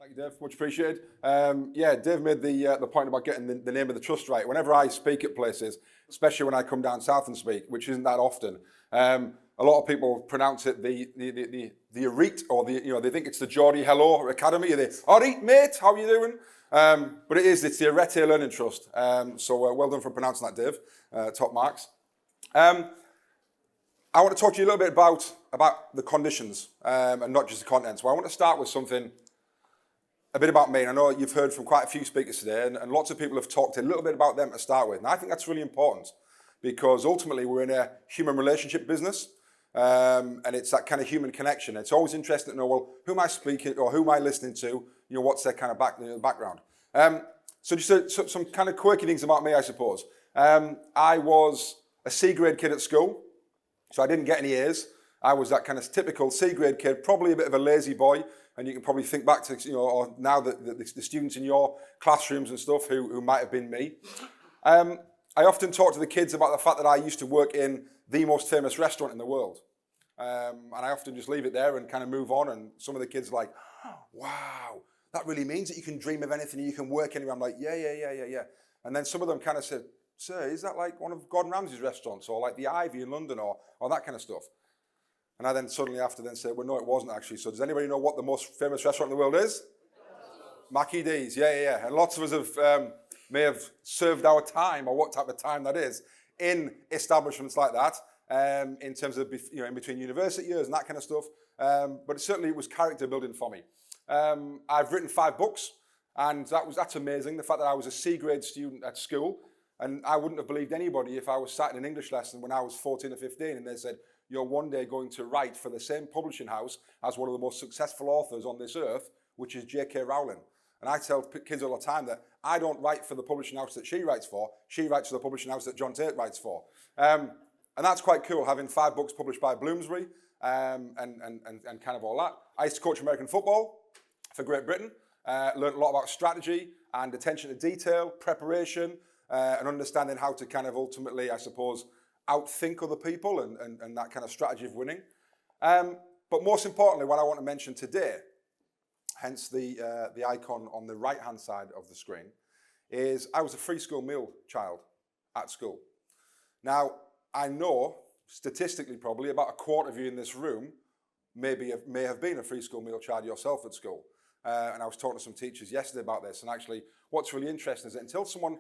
Thank you, Dave. Much appreciated. Yeah, Dave made the point about getting the name of the trust right. Whenever I speak at places, especially when I come down south and speak, which isn't that often, a lot of people pronounce it the Arit, or they think it's the Geordie Hello Academy. They Arit, mate, how you doing? But it's the Arete Learning Trust. So well done for pronouncing that, Dave. Top marks. I want to talk to you a little bit about the conditions and not just the content. So I want to start with something a bit about me. And I know you've heard from quite a few speakers today, and lots of people have talked a little bit about them to start with. And I think that's really important because ultimately we're in a human relationship business, and it's that kind of human connection. It's always interesting to know, well, who am I speaking or who am I listening to? What's their kind of background? So just some kind of quirky things about me, I suppose. I was a C grade kid at school. So I didn't get any A's. I was that kind of typical C grade kid, probably a bit of a lazy boy. And you can probably think back to, or now the students in your classrooms and stuff who might have been me. I often talk to the kids about the fact that I used to work in the most famous restaurant in the world. And I often just leave it there and kind of move on. And some of the kids are like, oh, wow, that really means that you can dream of anything and you can work anywhere. I'm like, yeah. And then some of them kind of said, sir, is that like one of Gordon Ramsay's restaurants or like the Ivy in London or that kind of stuff? And I then suddenly after then said, well, no, it wasn't actually. So does anybody know what the most famous restaurant in the world is? Mackie D's, yeah. And lots of us may have served our time or what type of time that is in establishments like that in terms of, in between university years and that kind of stuff. But certainly it was character building for me. I've written 5 books and that's amazing. The fact that I was a C grade student at school. And I wouldn't have believed anybody if I was sat in an English lesson when I was 14 or 15 and they said, you're one day going to write for the same publishing house as one of the most successful authors on this earth, which is J.K. Rowling. And I tell kids all the time that I don't write for the publishing house that she writes for the publishing house that Jon Tait writes for. And that's quite cool, having 5 books published by Bloomsbury and kind of all that. I used to coach American football for Great Britain, learned a lot about strategy and attention to detail, preparation, and understanding how to kind of ultimately, I suppose, outthink other people and that kind of strategy of winning. But most importantly, what I want to mention today, hence the icon on the right-hand side of the screen, is I was a free school meal child at school. Now, I know, statistically probably, about a quarter of you in this room may have been a free school meal child yourself at school. And I was talking to some teachers yesterday about this, and actually what's really interesting is that until someone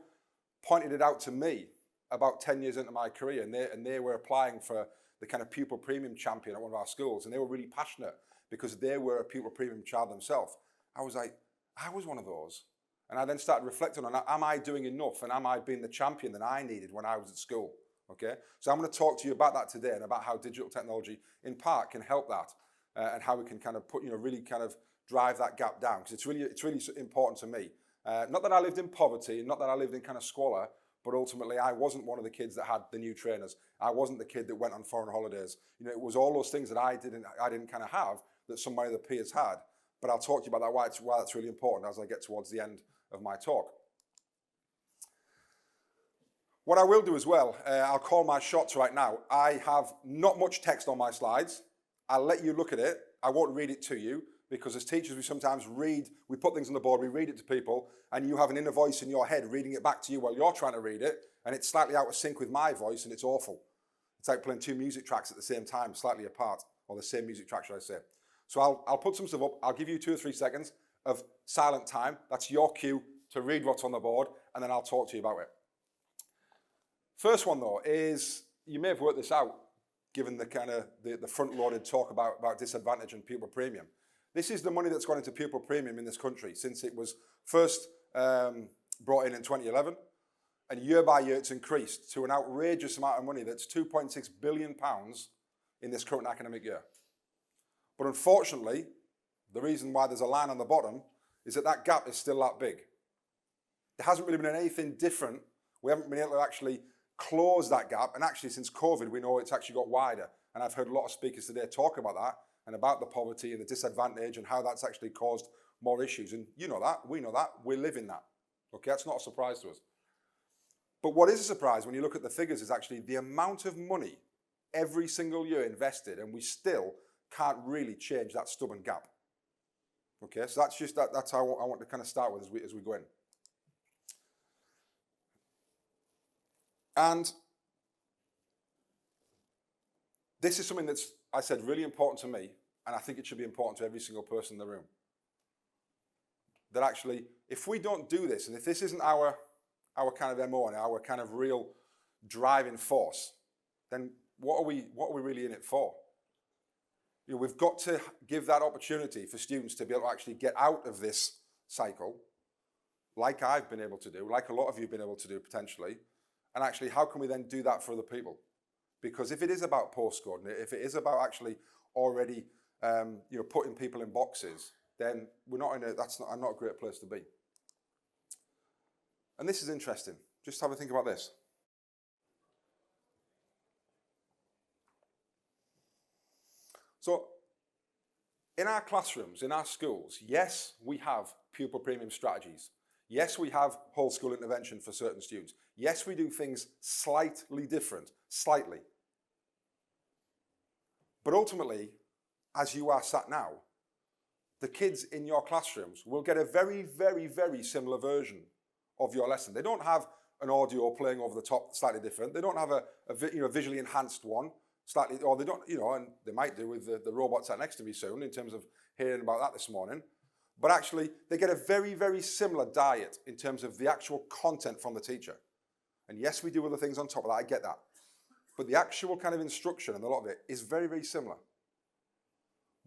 pointed it out to me about 10 years into my career, and they were applying for the kind of pupil premium champion at one of our schools, and they were really passionate because they were a pupil premium child themselves. I was like, I was one of those. And I then started reflecting on, am I doing enough, and am I being the champion that I needed when I was at school? Okay, so I'm going to talk to you about that today and about how digital technology in part can help that and how we can kind of really kind of drive that gap down, because it's really important to me. Not that I lived in poverty, not that I lived in kind of squalor, but ultimately I wasn't one of the kids that had the new trainers. I wasn't the kid that went on foreign holidays. It was all those things that I didn't kind of have that some of my other peers had. But I'll talk to you about that, why that's really important as I get towards the end of my talk. What I will do as well, I'll call my shots right now. I have not much text on my slides. I'll let you look at it. I won't read it to you, because as teachers, we sometimes we put things on the board, we read it to people, and you have an inner voice in your head reading it back to you while you're trying to read it, and it's slightly out of sync with my voice, and it's awful. It's like playing 2 music tracks at the same time, slightly apart, or the same music track, should I say. So I'll put some stuff up. I'll give you 2 or 3 seconds of silent time. That's your cue to read what's on the board, and then I'll talk to you about it. First one, though, is, you may have worked this out, given the kind of the front-loaded talk about disadvantage and pupil premium. This is the money that's gone into pupil premium in this country since it was first brought in 2011. And year by year, it's increased to an outrageous amount of money that's £2.6 billion in this current academic year. But unfortunately, the reason why there's a line on the bottom is that gap is still that big. There hasn't really been anything different. We haven't been able to actually close that gap. And actually, since COVID, we know it's actually got wider. And I've heard a lot of speakers today talk about that, and about the poverty and the disadvantage and how that's actually caused more issues. And you know that, we know that, we live in that. Okay, that's not a surprise to us. But what is a surprise when you look at the figures is actually the amount of money every single year invested, and we still can't really change that stubborn gap. Okay, so that's how I want to kind of start with as we go in. And this is something that's, I said, really important to me, and I think it should be important to every single person in the room. That actually, if we don't do this, and if this isn't our kind of MO and our kind of real driving force, then what are we really in it for? You know, we've got to give that opportunity for students to be able to actually get out of this cycle, like I've been able to do, like a lot of you have been able to do potentially, and actually how can we then do that for other people? Because if it is about postcoding, if it is about actually already putting people in boxes, then we're not that's not a great place to be. And this is interesting. Just have a think about this. So, in our classrooms, in our schools, yes, we have pupil premium strategies. Yes, we have whole school intervention for certain students. Yes, we do things slightly different, slightly. But ultimately, as you are sat now, the kids in your classrooms will get a very, very, very similar version of your lesson. They don't have an audio playing over the top slightly different. They don't have a visually enhanced one slightly, or they don't, and they might do with the robot sat next to me soon in terms of hearing about that this morning. But actually, they get a very, very similar diet in terms of the actual content from the teacher. And yes, we do other things on top of that, I get that. But the actual kind of instruction and a lot of it is very, very similar.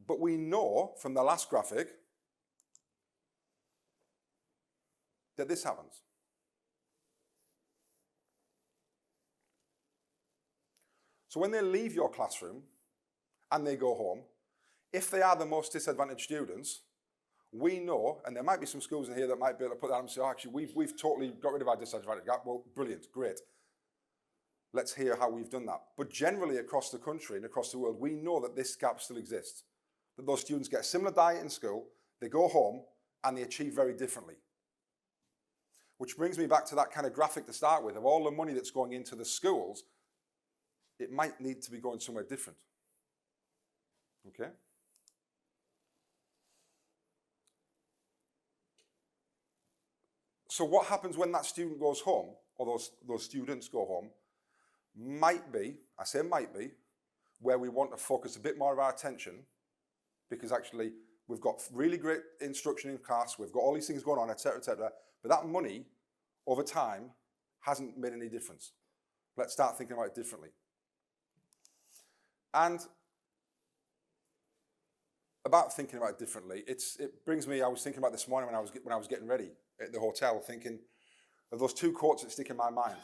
But we know from the last graphic that this happens. So when they leave your classroom and they go home, if they are the most disadvantaged students, we know, and there might be some schools in here that might be able to put that and say, oh, actually, we've totally got rid of our disadvantage gap. Well, brilliant, great. Let's hear how we've done that. But generally across the country and across the world, we know that this gap still exists. That those students get a similar diet in school, they go home, and they achieve very differently. Which brings me back to that kind of graphic to start with, of all the money that's going into the schools, it might need to be going somewhere different. Okay? So what happens when that student goes home, or those students go home, might be, I say might be, where we want to focus a bit more of our attention, because actually we've got really great instruction in class, we've got all these things going on, etc., but that money, over time, hasn't made any difference. Let's start thinking about it differently. And about thinking about it differently, it brings me, I was thinking about this morning when I was getting ready at the hotel, thinking of those two quotes that stick in my mind.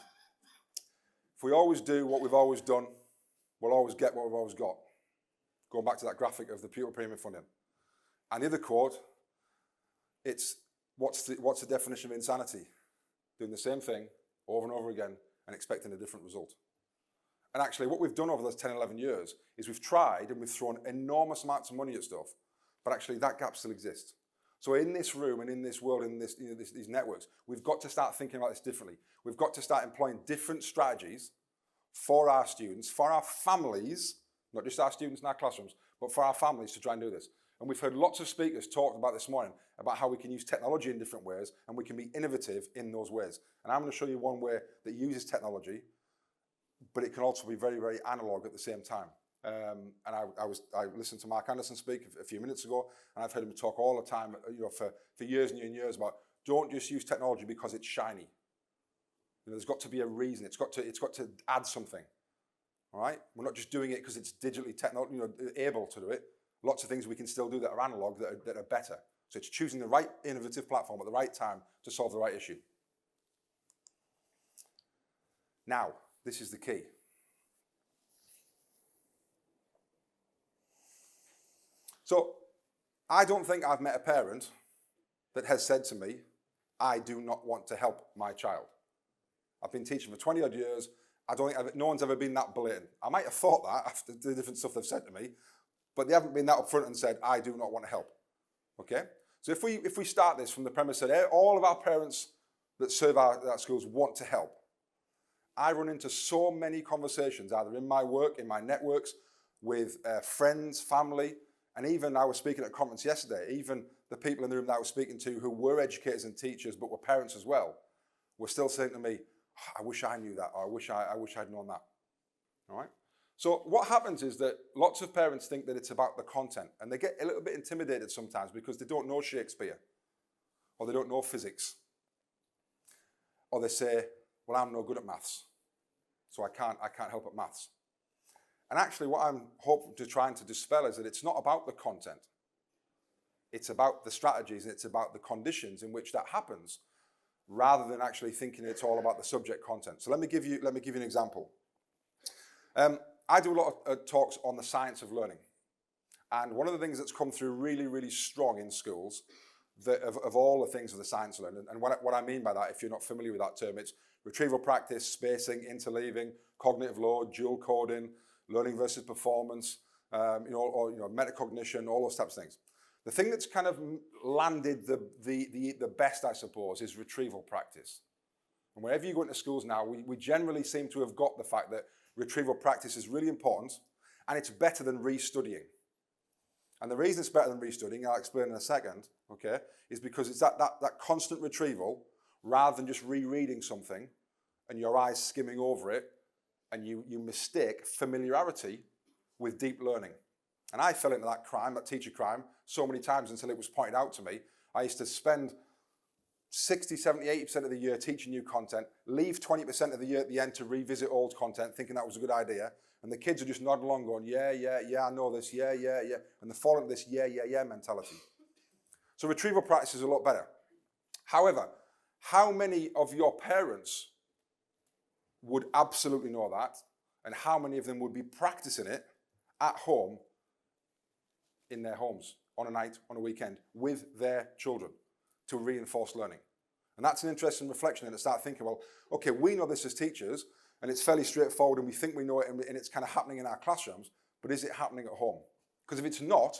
If we always do what we've always done, we'll always get what we've always got. Going back to that graphic of the pupil premium funding. And the other quote, it's what's the definition of insanity? Doing the same thing over and over again and expecting a different result. And actually what we've done over those 10, 11 years is we've tried and we've thrown enormous amounts of money at stuff, but actually that gap still exists. So in this room and in this world, in these networks, we've got to start thinking about this differently. We've got to start employing different strategies for our students, for our families, not just our students in our classrooms, but for our families to try and do this. And we've heard lots of speakers talk about this morning about how we can use technology in different ways and we can be innovative in those ways. And I'm going to show you one way that uses technology, but it can also be very, very analog at the same time. And I listened to Mark Anderson speak a few minutes ago, and I've heard him talk all the time, for years and years about don't just use technology because it's shiny. There's got to be a reason. It's got to add something. All right, we're not just doing it because it's digitally able to do it. Lots of things we can still do that are analog that are better. So it's choosing the right innovative platform at the right time to solve the right issue. Now, this is the key. So, I don't think I've met a parent that has said to me, I do not want to help my child. I've been teaching for 20 odd years. I don't think no one's ever been that blatant. I might have thought that after the different stuff they've said to me, but they haven't been that upfront and said, I do not want to help. Okay? So if we start this from the premise that all of our parents that serve our schools want to help, I run into so many conversations, either in my work, in my networks, with friends, family, and even I was speaking at a conference yesterday, even the people in the room that I was speaking to who were educators and teachers but were parents as well were still saying to me, "Oh, I wish I knew that," or I wish I'd known that. All right? So what happens is that lots of parents think that it's about the content, and they get a little bit intimidated sometimes because they don't know Shakespeare, or they don't know physics, or they say, "Well, I'm no good at maths, so I can't help at maths." And actually what I'm hoping to trying to dispel is that it's not about the content. It's about the strategies, and it's about the conditions in which that happens, rather than actually thinking it's all about the subject content. So let me give you an example. I do a lot of talks on the science of learning. And one of the things that's come through really, really strong in schools, of all the things of the science of learning, and what I mean by that, if you're not familiar with that term, it's retrieval practice, spacing, interleaving, cognitive load, dual coding, learning versus performance, metacognition, all those types of things. The thing that's kind of landed the best, I suppose, is retrieval practice. And wherever you go into schools now, we generally seem to have got the fact that retrieval practice is really important, and it's better than restudying. And the reason it's better than restudying, I'll explain in a second, okay, is because it's that constant retrieval, rather than just rereading something and your eyes skimming over it, and you mistake familiarity with deep learning. And I fell into that teacher crime, so many times until it was pointed out to me. I used to spend 60, 70, 80% of the year teaching new content, leave 20% of the year at the end to revisit old content, thinking that was a good idea. And the kids are just nodding along going, yeah, I know this, yeah. And they're falling into this yeah mentality. So retrieval practice is a lot better. However, how many of your parents would absolutely know that? And how many of them would be practicing it at home, in their homes, on a night, on a weekend, with their children, to reinforce learning? And that's an interesting reflection, and to start thinking, well, okay, we know this as teachers, and it's fairly straightforward, and we think we know it, and it's kind of happening in our classrooms, but is it happening at home? Because if it's not,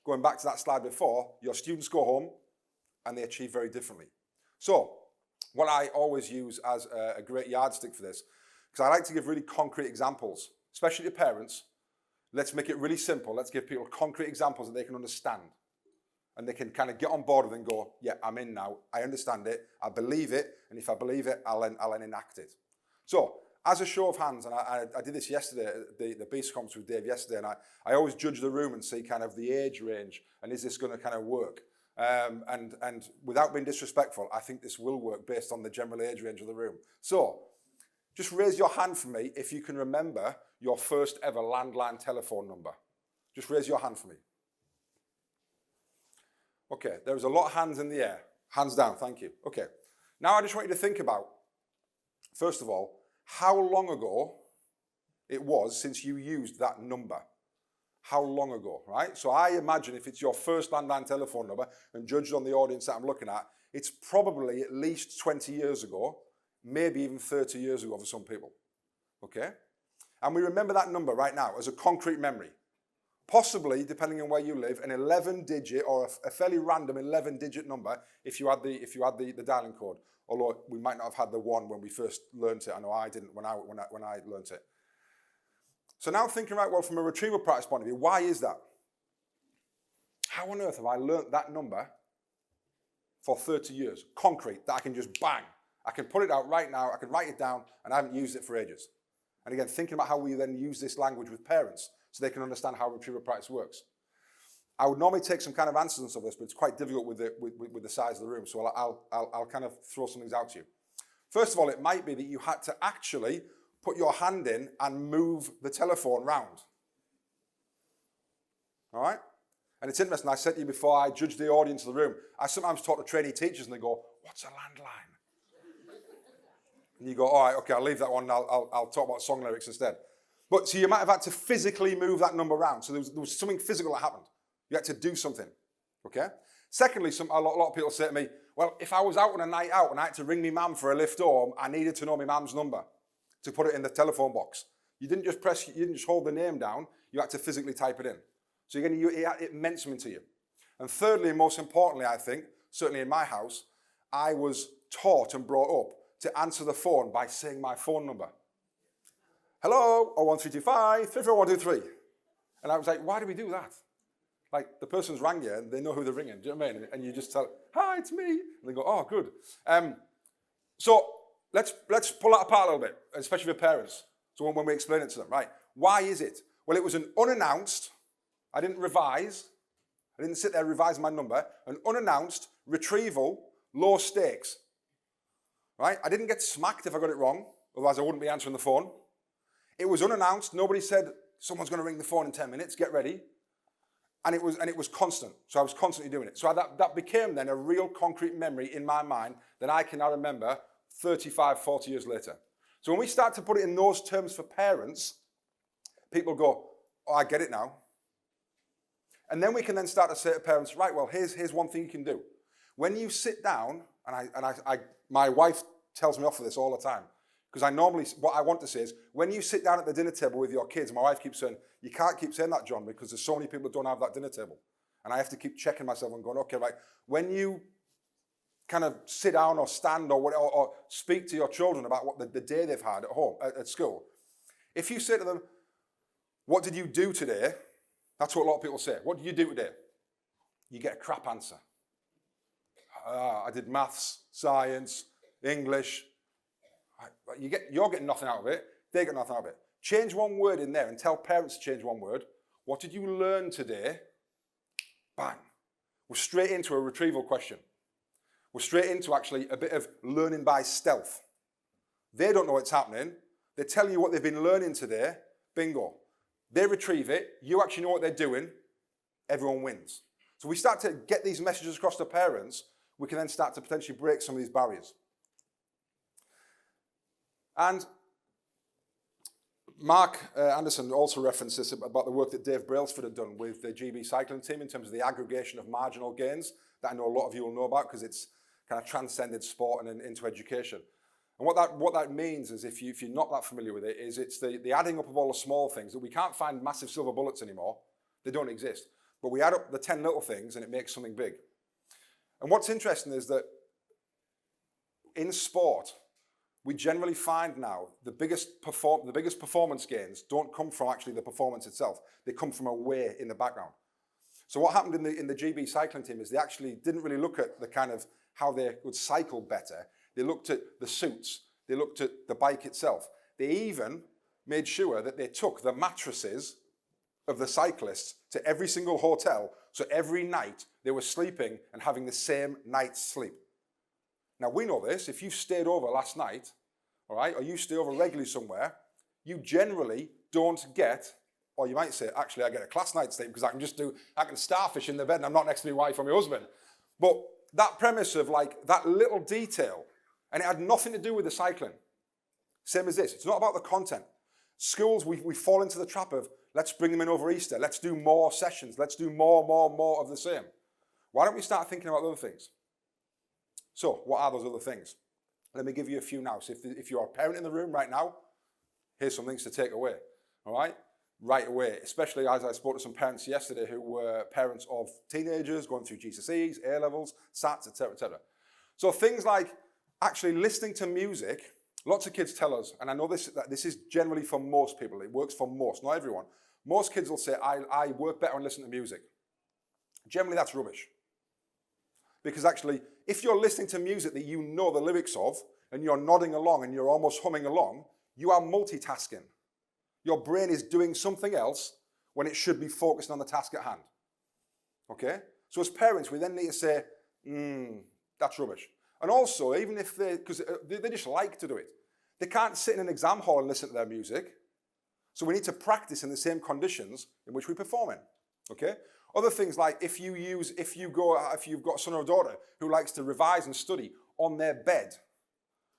going back to that slide before, your students go home, and they achieve very differently. So, what I always use as a great yardstick for this, because I like to give really concrete examples, especially to parents. Let's make it really simple. Let's give people concrete examples that they can understand. And they can kind of get on board with it and go, yeah, I'm in now. I understand it. I believe it. And if I believe it, I'll then enact it. So, as a show of hands, and I did this yesterday at the Beast Conference with Dave yesterday, and I always judge the room and see kind of the age range, and is this going to kind of work? And without being disrespectful, I think this will work based on the general age range of the room. So, just raise your hand for me if you can remember your first ever landline telephone number. Just raise your hand for me. Okay, there's a lot of hands in the air. Hands down, thank you. Okay, now I just want you to think about, first of all, how long ago it was since you used that number. How long ago, right? So I imagine if it's your first landline telephone number, and judged on the audience that I'm looking at, it's probably at least 20 years ago, maybe even 30 years ago for some people, okay? And we remember that number right now as a concrete memory. Possibly, depending on where you live, an 11-digit or a fairly random 11-digit number if you had the dialing code. Although we might not have had the one when we first learned it. I know I didn't when I learned it. So now thinking, right, well, from a retrieval practice point of view, why is that? How on earth have I learnt that number for 30 years? Concrete, that I can just bang. I can put it out right now, I can write it down, and I haven't used it for ages. And again, thinking about how we then use this language with parents so they can understand how retrieval practice works. I would normally take some kind of answers and stuff like this, but it's quite difficult with the size of the room, so I'll kind of throw some things out to you. First of all, it might be that you had to actually put your hand in and move the telephone round. All right? And it's interesting, I said to you before, I judge the audience of the room. I sometimes talk to trainee teachers and they go, what's a landline? And you go, all right, okay, I'll leave that one, I'll talk about song lyrics instead. But so you might have had to physically move that number around. So there was something physical that happened. You had to do something, okay? Secondly, a lot of people say to me, well, if I was out on a night out and I had to ring my mum for a lift home, I needed to know my mum's number to put it in the telephone box. You didn't just hold the name down, you had to physically type it in. So it meant something to you. And thirdly, and most importantly, I think, certainly in my house, I was taught and brought up to answer the phone by saying my phone number. Hello, 01325 34123. And I was like, why do we do that? Like, the person's rang you and they know who they're ringing. Do you know what I mean? And you just tell, hi, it's me. And they go, oh, good. So let's pull that apart a little bit, especially for parents. So when we explain it to them, right? Why is it? Well, it was an unannounced, I didn't revise, I didn't sit there and revise my number, an unannounced retrieval, low stakes. Right? I didn't get smacked if I got it wrong, otherwise I wouldn't be answering the phone. It was unannounced. Nobody said, someone's going to ring the phone in 10 minutes, get ready. And it was constant. So I was constantly doing it. So that became then a real concrete memory in my mind that I can now remember 35, 40 years later. So when we start to put it in those terms for parents, people go, oh, I get it now. And then we can then start to say to parents, right, well, here's one thing you can do. When you sit down, my wife tells me off for this all the time, because what I want to say is, when you sit down at the dinner table with your kids, my wife keeps saying, you can't keep saying that, John, because there's so many people that don't have that dinner table. And I have to keep checking myself and going, okay, right, when you kind of sit down or stand or whatever, or speak to your children about what the day they've had at home, at school, if you say to them, what did you do today? That's what a lot of people say. What did you do today? You get a crap answer. I did maths, science, English. You're getting nothing out of it. They get nothing out of it. Change one word in there and tell parents to change one word. What did you learn today? Bang. We're straight into a retrieval question. We're straight into actually a bit of learning by stealth. They don't know what's happening. They tell you what they've been learning today. Bingo. They retrieve it. You actually know what they're doing. Everyone wins. So we start to get these messages across to parents. We can then start to potentially break some of these barriers. And Mark Anderson also referenced this about the work that Dave Brailsford had done with the GB cycling team in terms of the aggregation of marginal gains that I know a lot of you will know about because it's kind of transcended sport and into education. And what that means is, if you're not that familiar with it, is it's the adding up of all the small things that we can't find massive silver bullets anymore. They don't exist. But we add up the 10 little things and it makes something big. And what's interesting is that in sport, we generally find now the biggest performance gains don't come from actually the performance itself. They come from a way in the background. So what happened in the GB cycling team is they actually didn't really look at the kind of how they would cycle better. They looked at the suits. They looked at the bike itself. They even made sure that they took the mattresses of the cyclists to every single hotel, so every night they were sleeping and having the same night's sleep. Now we know this, if you've stayed over last night, all right, or you stay over regularly somewhere, you generally don't get, or you might say, actually I get a class night's sleep because I can starfish in the bed and I'm not next to my wife or my husband. But that premise of like that little detail, and it had nothing to do with the cycling. Same as this, it's not about the content. Schools, we fall into the trap of, let's bring them in over Easter. Let's do more sessions. Let's do more of the same. Why don't we start thinking about other things? So, what are those other things? Let me give you a few now. So if you're a parent in the room right now, here's some things to take away. All right? Right away. Especially as I spoke to some parents yesterday who were parents of teenagers going through GCSEs, A-levels, SATs, etc., etc. So things like actually listening to music. Lots of kids tell us, and I know that this is generally for most people, it works for most, not everyone. Most kids will say, I work better when listening to music. Generally, that's rubbish. Because actually, if you're listening to music that you know the lyrics of, and you're nodding along and you're almost humming along, you are multitasking. Your brain is doing something else when it should be focused on the task at hand. Okay? So as parents, we then need to say, that's rubbish. And also, even if because they just like to do it. They can't sit in an exam hall and listen to their music. So we need to practice in the same conditions in which we perform in. Okay? Other things like if you've got a son or a daughter who likes to revise and study on their bed,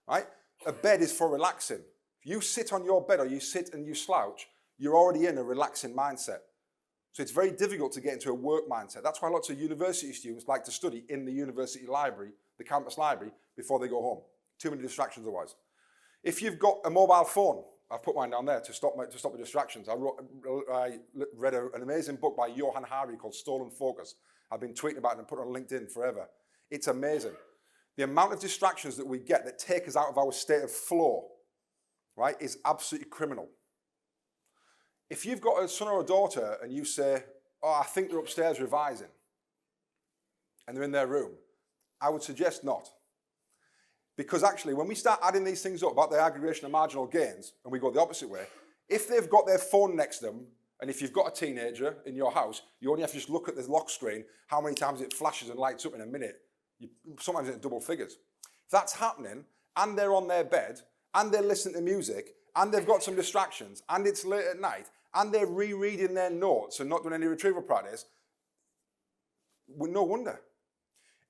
right? A bed is for relaxing. If you sit on your bed or you sit and you slouch, you're already in a relaxing mindset. So it's very difficult to get into a work mindset. That's why lots of university students like to study in the university library, the campus library, before they go home. Too many distractions otherwise. If you've got a mobile phone, I've put mine down there to stop the distractions. I read an amazing book by Johan Hari called Stolen Focus. I've been tweeting about it and put it on LinkedIn forever. It's amazing. The amount of distractions that we get that take us out of our state of flow, right, is absolutely criminal. If you've got a son or a daughter and you say, oh, I think they're upstairs revising, and they're in their room, I would suggest not. Because actually, when we start adding these things up about the aggregation of marginal gains, and we go the opposite way, if they've got their phone next to them, and if you've got a teenager in your house, you only have to just look at the lock screen, how many times it flashes and lights up in a minute. Sometimes it's double figures. If that's happening, and they're on their bed, and they're listening to music, and they've got some distractions, and it's late at night, and they're rereading their notes and not doing any retrieval practice, well, no wonder.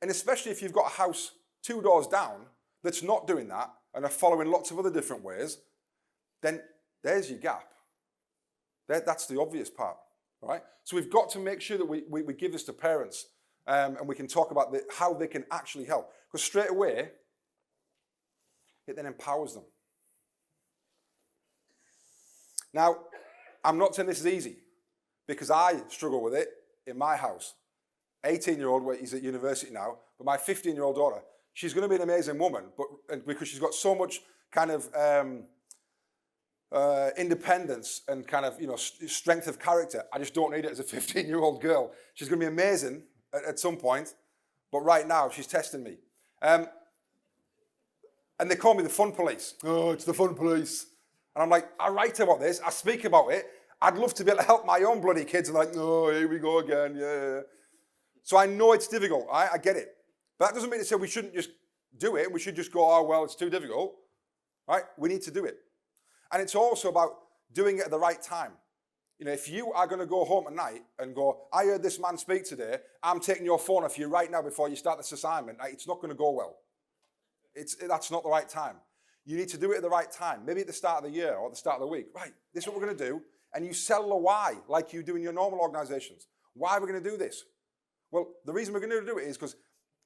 And especially if you've got a house 2 doors down that's not doing that and are following lots of other different ways, then there's your gap. That's the obvious part, right? So we've got to make sure that we give this to parents and we can talk about how they can actually help. Because straight away, it then empowers them. Now, I'm not saying this is easy, because I struggle with it in my house. 18-year-old, well, he's at university now, but my 15-year-old daughter, she's going to be an amazing woman, but because she's got so much kind of independence and kind of, strength of character, I just don't need it as a 15-year-old girl. She's going to be amazing at some point, but right now she's testing me. And they call me the fun police. Oh, it's the fun police. And I'm like, I write about this, I speak about it. I'd love to be able to help my own bloody kids. And like, no, here we go again, yeah. So I know it's difficult, I get it. But that doesn't mean to say we shouldn't just do it. We should just go, oh, well, it's too difficult, right? We need to do it. And it's also about doing it at the right time. If you are going to go home at night and go, I heard this man speak today, I'm taking your phone off you right now before you start this assignment, it's not going to go well. That's not the right time. You need to do it at the right time, maybe at the start of the year or at the start of the week. Right, this is what we're going to do. And you sell the why, like you do in your normal organizations. Why are we going to do this? Well, the reason we're going to do it is because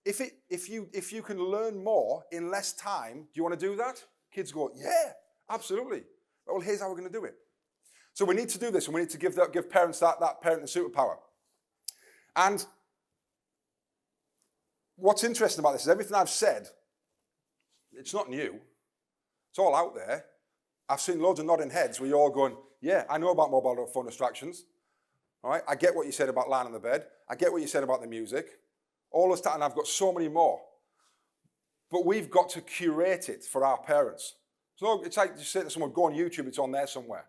if you can learn more in less time, do you want to do that? Kids go, yeah, absolutely. Well, here's how we're going to do it. So we need to do this, and we need to give parents that parenting superpower. And what's interesting about this is everything I've said, it's not new. It's all out there. I've seen loads of nodding heads where you're all going, yeah, I know about mobile phone distractions. All right, I get what you said about lying on the bed. I get what you said about the music. All of that, and I've got so many more. But we've got to curate it for our parents. So it's like you say to someone, go on YouTube, it's on there somewhere.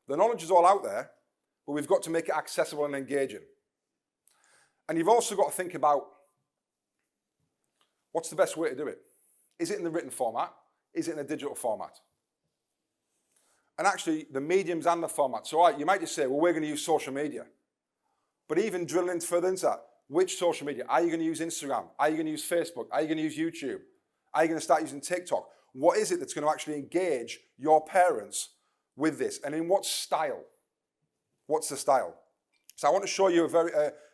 The knowledge is all out there, but we've got to make it accessible and engaging. And you've also got to think about what's the best way to do it. Is it in the written format? Is it in a digital format? And actually, the mediums and the format. So you might just say, well, we're going to use social media. But even drilling further into that, which social media? Are you going to use Instagram? Are you going to use Facebook? Are you going to use YouTube? Are you going to start using TikTok? What is it that's going to actually engage your parents with this? And in what style? What's the style? So I want to show you a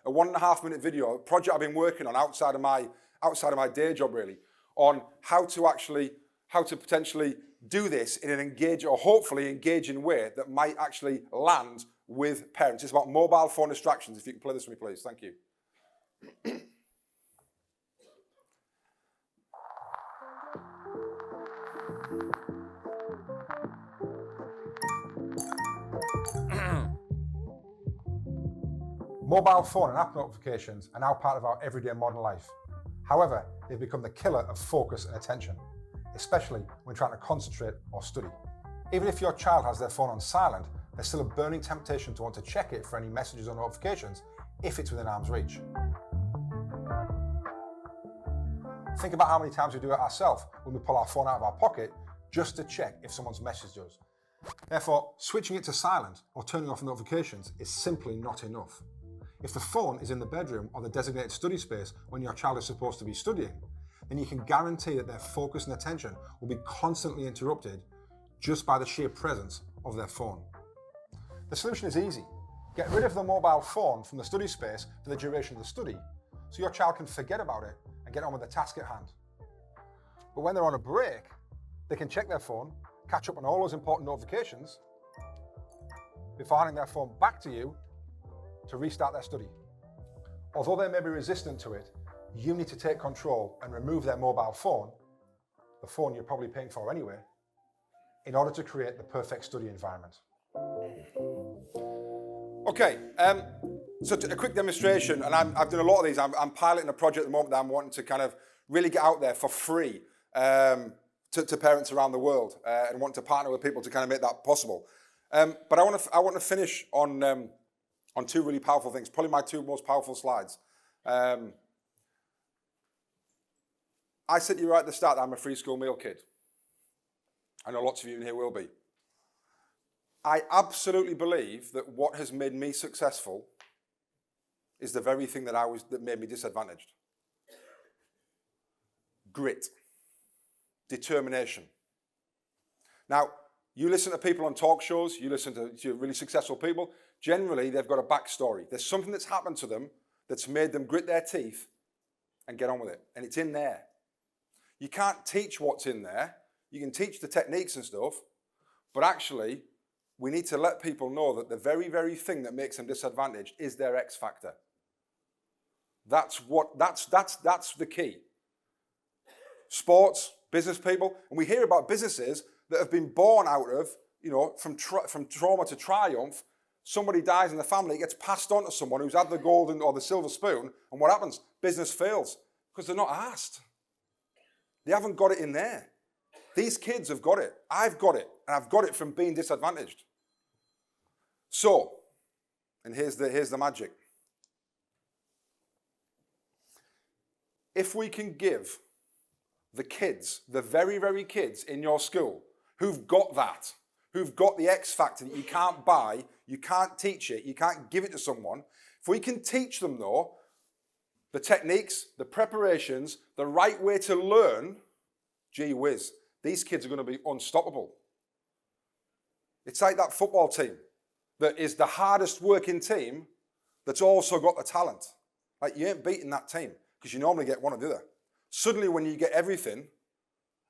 1.5 minute video, a project I've been working on outside of my day job really, on how to potentially do this in an engaging or hopefully engaging way that might actually land with parents. It's about mobile phone distractions. If you can play this with me, please. Thank you. Mobile phone and app notifications are now part of our everyday modern life. However, they've become the killer of focus and attention, especially when trying to concentrate or study. Even if your child has their phone on silent, there's still a burning temptation to want to check it for any messages or notifications if it's within arm's reach. Think about how many times we do it ourselves when we pull our phone out of our pocket just to check if someone's messaged us. Therefore, switching it to silent or turning off notifications is simply not enough. If the phone is in the bedroom or the designated study space when your child is supposed to be studying, then you can guarantee that their focus and attention will be constantly interrupted just by the sheer presence of their phone. The solution is easy. Get rid of the mobile phone from the study space for the duration of the study so your child can forget about it and get on with the task at hand. But when they're on a break, they can check their phone, catch up on all those important notifications before handing their phone back to you to restart their study. Although they may be resistant to it, you need to take control and remove their mobile phone, the phone you're probably paying for anyway, in order to create the perfect study environment. Okay, so a quick demonstration, and I've done a lot of these. I'm piloting a project at the moment that I'm wanting to kind of really get out there for free to parents around the world, and want to partner with people to kind of make that possible. But I want to finish on two really powerful things, probably my two most powerful slides. I said to you right at the start that I'm a free school meal kid. I know lots of you in here will be. I absolutely believe that what has made me successful is the very thing that made me disadvantaged. Grit, determination. Now, you listen to people on talk shows, you listen to really successful people, generally they've got a backstory. There's something that's happened to them that's made them grit their teeth and get on with it. And it's in there. You can't teach what's in there. You can teach the techniques and stuff, but actually, we need to let people know that the very, very thing that makes them disadvantaged is their X factor. That's the key. Sports, business people, and we hear about businesses that have been born out of, from trauma to triumph. Somebody dies in the family, it gets passed on to someone who's had the golden or the silver spoon, and what happens? Business fails because they're not asked. They haven't got it in there. These kids have got it. I've got it, and I've got it from being disadvantaged. So, and here's the magic. If we can give the kids, the very, very kids in your school who've got that, who've got the X factor that you can't buy, you can't teach it, you can't give it to someone, if we can teach them though, the techniques, the preparations, the right way to learn, gee whiz, these kids are going to be unstoppable. It's like that football team that is the hardest working team that's also got the talent. Like, you ain't beating that team because you normally get one or the other. Suddenly when you get everything,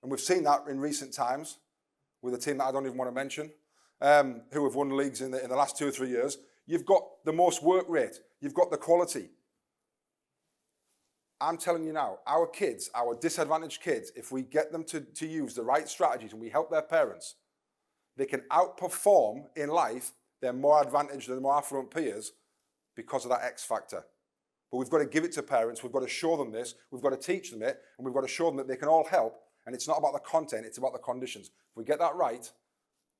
and we've seen that in recent times with a team that I don't even want to mention, who have won leagues in the last 2 or 3 years, you've got the most work rate, you've got the quality. I'm telling you now, our kids, our disadvantaged kids, if we get them to use the right strategies and we help their parents, they can outperform in life their more advantaged and more affluent peers because of that X factor. But we've got to give it to parents, we've got to show them this, we've got to teach them it, and we've got to show them that they can all help, and it's not about the content, it's about the conditions. If we get that right,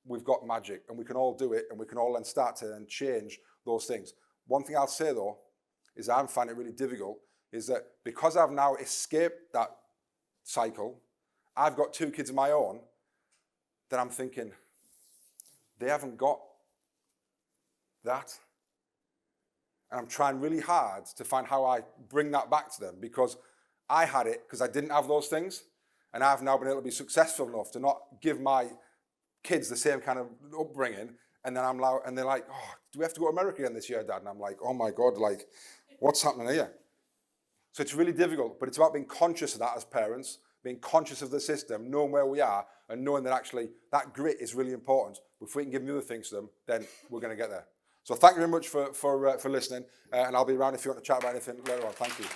we've got magic, and we can all do it, and we can all then start to then change those things. One thing I'll say though, is I'm finding it really difficult, is that because I've now escaped that cycle, I've got 2 kids of my own, that I'm thinking, they haven't got that. And I'm trying really hard to find how I bring that back to them, because I had it because I didn't have those things, and I've now been able to be successful enough to not give my kids the same kind of upbringing, and then and they're like, oh, do we have to go to America again this year, Dad? And I'm like, oh my God, like, what's happening here? So it's really difficult, but it's about being conscious of that as parents, being conscious of the system, knowing where we are, and knowing that actually that grit is really important. If we can give the other things to them, then we're going to get there. So thank you very much for listening, and I'll be around if you want to chat about anything later on. Thank you.